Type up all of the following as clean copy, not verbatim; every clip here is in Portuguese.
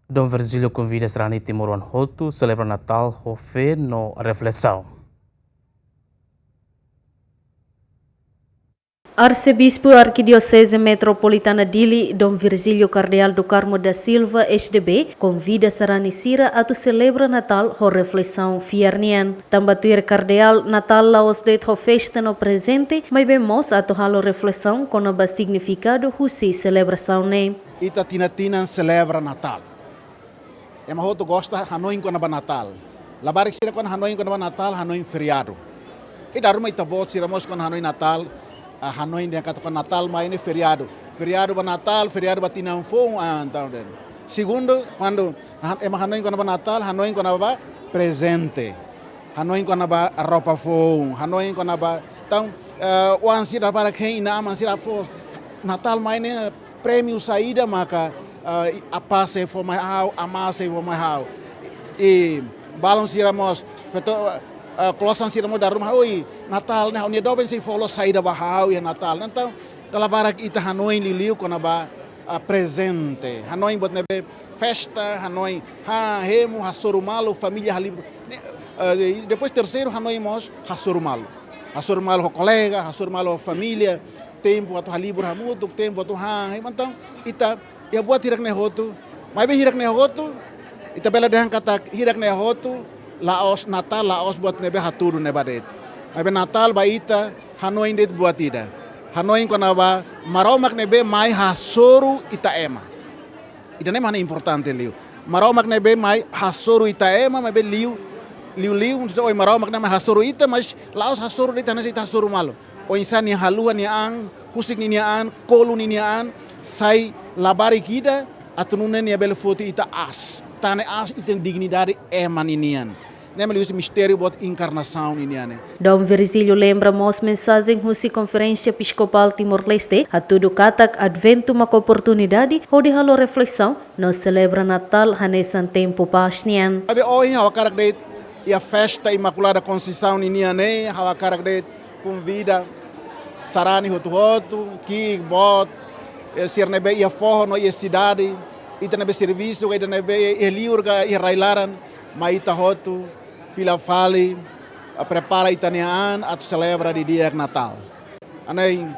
Dom Virgílio convida Sarani timoroan hotu selebra Natal hofe no reflexaun. Arcebispo Arquidiocese Metropolitana Dili, Dom Virgílio Cardeal do Carmo da Silva, SDB, convida Sarani Sira a celebra Natal ho reflexão fiernian. Tambatuir Cardeal Natal laos det ho festa no presente, mas bemos a halo reflexão com o significado husi celebração ne. Ita tina celebra Natal. É uma hotu gosta Hanoi quando é Natal. Labarik sira quando Hanoi quando é Natal, Hanoi feriado. E da ruma itabot sira mos quando Hanoi Natal. A Hanoi dia kata Natal mas ini feriado. Feriado ba Natal, feriado ba tinanfong então. Segundo, quando Hanoi quando é Natal, Hanoi quando é presente. Hanoi quando é roupa fong, Hanoi quando é então o ansira para quem na ansira fos Natal mas ini prêmio saída maka a passe for my house, a massa for my house. E balon siramos feto klosan siramos da rumah oi Natal ne unia doben se follow saída bahau e Natal. Então dalam barak ita Hanoi liliu kona ba presente. Hanoi bot nebe festa, Hanoi hemu hasorumalo família halibro. Depois terceiro Hanoi mos hasorumalo. Hasorumalo colega, hasorumalo família. Tempo atau halibur hamutuk, tempo atau então ita ia buat hirak ne hotu, mas bem hirak ne hotu, ita bela dengan kata hirak ne hotu, laos Natal laos buat nebe haturu nebadet. Mas bem Natal ba ita Hanoi det buat ida. Hanoi kona ba maromak nebe mai hasoru ita ema. Ida nem mana importante liu. Maromak nebe mai hasoru ita ema, mas bem liu oi maromak nebe hasoru ita, mas laos hasoru ita nasi ita hasoru malu. O insan ni halua ni ang, husik ni ang, kolu ni ang, sai labari kita atunune ni abel foto ita as. Tane as iten dignidade eman inian. Nem ele usa mistério bot encarnação iniane. Dom Virgílio lembra mos mensagem husi conferência episcopal Timor-Leste a tudo katak advento uma oportunidade hodi halo reflexão no celebra Natal hanesan tempo pasnian. Abe oi hawa karak det ia festa Imaculada Conceição iniane hawa karak det konvida Sarani hotu que bot ser nebe ia forno ia cidade ita nebe serviço ita nebe ia liurga ia railaran ma ita hotu fila fali prepara itanian atu celebra di dia Natal. Anai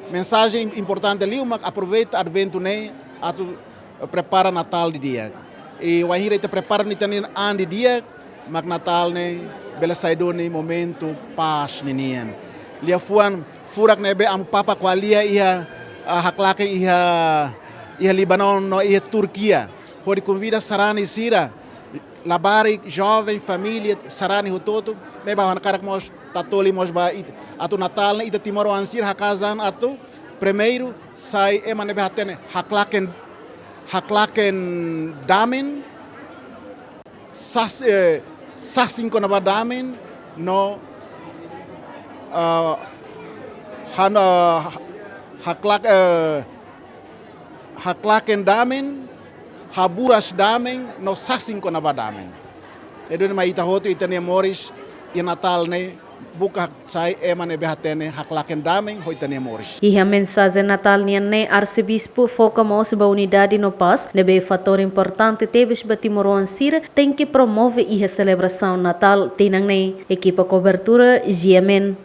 mensagem importante ali uma aproveita advento ne atu prepara Natal di dia. E wahira ita prepara itanian an di dia mak Natal ne bela saidone momento pas ninian. Lia fuan furak nebe am papa kwalia ia haklaken ia Libanon no ia Turquia. Pode convida Sarani Sira labari jovem família Sarani hotu nebe han karak mos tatoli mos ba atu Natal ita timoroan sir hakazan atu primeiro sai ema nebe hatene haklaken damen sasin kona ba damen no haklaken damen haburas damen no sasin kona ba damen. Edo ni maita hotu itania moris ia Natal ne buka sai ema ne behatene haklaken damen ho itania moris. E a mensagem Natal ne arcebispo foca mos ba unidade no paz nebe fator importante teves ba timoroan sira tem que promove a celebração Natal tinang ne equipa cobertura Yemen.